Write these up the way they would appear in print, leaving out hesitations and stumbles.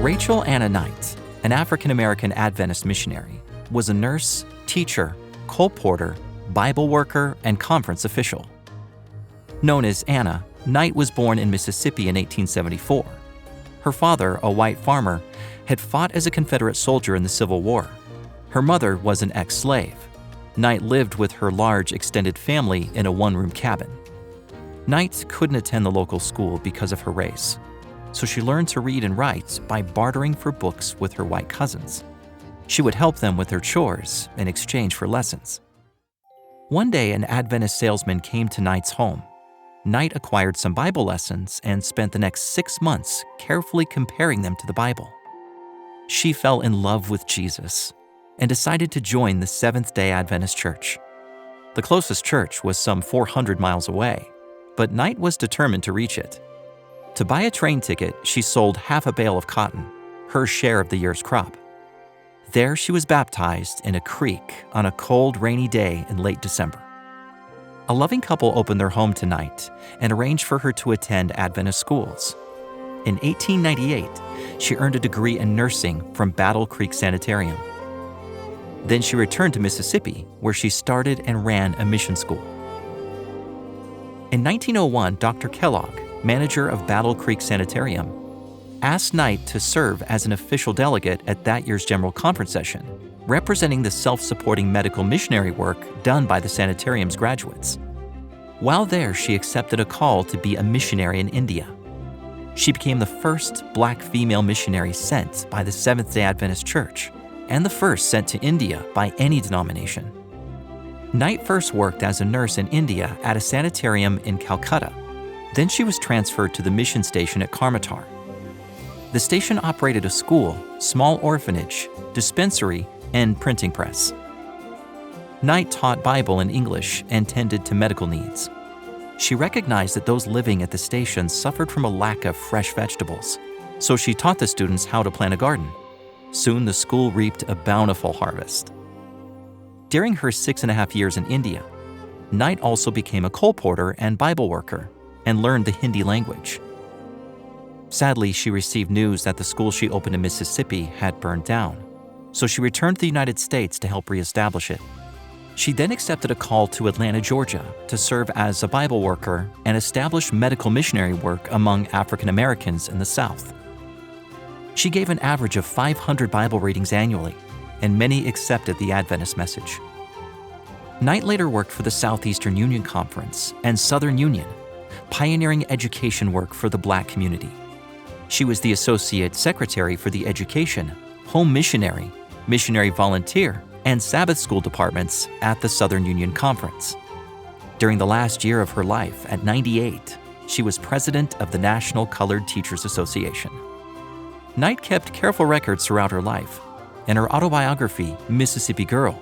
Rachel Anna Knight, an African-American Adventist missionary, was a nurse, teacher, colporteur, Bible worker, and conference official. Known as Anna, Knight was born in Mississippi in 1874. Her father, a white farmer, had fought as a Confederate soldier in the Civil War. Her mother was an ex-slave. Knight lived with her large extended family in a one-room cabin. Knight couldn't attend the local school because of her race, so she learned to read and write by bartering for books with her white cousins. She would help them with their chores in exchange for lessons. One day, an Adventist salesman came to Knight's home. Knight acquired some Bible lessons and spent the next 6 months carefully comparing them to the Bible. She fell in love with Jesus and decided to join the Seventh-day Adventist Church. The closest church was some 400 miles away, but Knight was determined to reach it. To buy a train ticket, she sold half a bale of cotton, her share of the year's crop. There she was baptized in a creek on a cold, rainy day in late December. A loving couple opened their home to Knight and arranged for her to attend Adventist schools. In 1898, she earned a degree in nursing from Battle Creek Sanitarium. Then she returned to Mississippi, where she started and ran a mission school. In 1901, Dr. Kellogg, manager of Battle Creek Sanitarium, asked Knight to serve as an official delegate at that year's General Conference session, representing the self-supporting medical missionary work done by the sanitarium's graduates. While there, she accepted a call to be a missionary in India. She became the first Black female missionary sent by the Seventh-day Adventist Church, and the first sent to India by any denomination. Knight first worked as a nurse in India at a sanitarium in Calcutta. Then she was transferred to the mission station at Karmatar. The station operated a school, small orphanage, dispensary, and printing press. Knight taught Bible in English and tended to medical needs. She recognized that those living at the station suffered from a lack of fresh vegetables, so she taught the students how to plant a garden. Soon the school reaped a bountiful harvest. During her 6.5 years in India, Knight also became a colporteur and Bible worker and learned the Hindi language. Sadly, she received news that the school she opened in Mississippi had burned down, so she returned to the United States to help reestablish it. She then accepted a call to Atlanta, Georgia, to serve as a Bible worker and establish medical missionary work among African Americans in the South. She gave an average of 500 Bible readings annually, and many accepted the Adventist message. Knight later worked for the Southeastern Union Conference and Southern Union, pioneering education work for the Black community. She was the Associate Secretary for the Education, Home Missionary, Missionary Volunteer, and Sabbath School departments at the Southern Union Conference. During the last year of her life, at 98, she was president of the National Colored Teachers Association. Knight kept careful records throughout her life. In her autobiography, Mississippi Girl,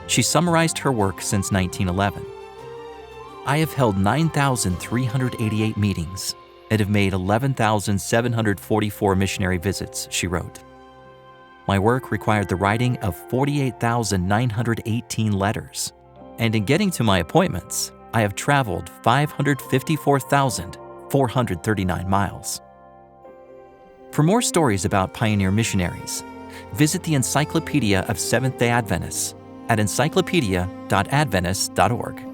she summarized her work since 1911. "I have held 9,388 meetings and have made 11,744 missionary visits," she wrote. "My work required the writing of 48,918 letters, and in getting to my appointments, I have traveled 554,439 miles." For more stories about pioneer missionaries, visit the Encyclopedia of Seventh-day Adventists at encyclopedia.adventist.org.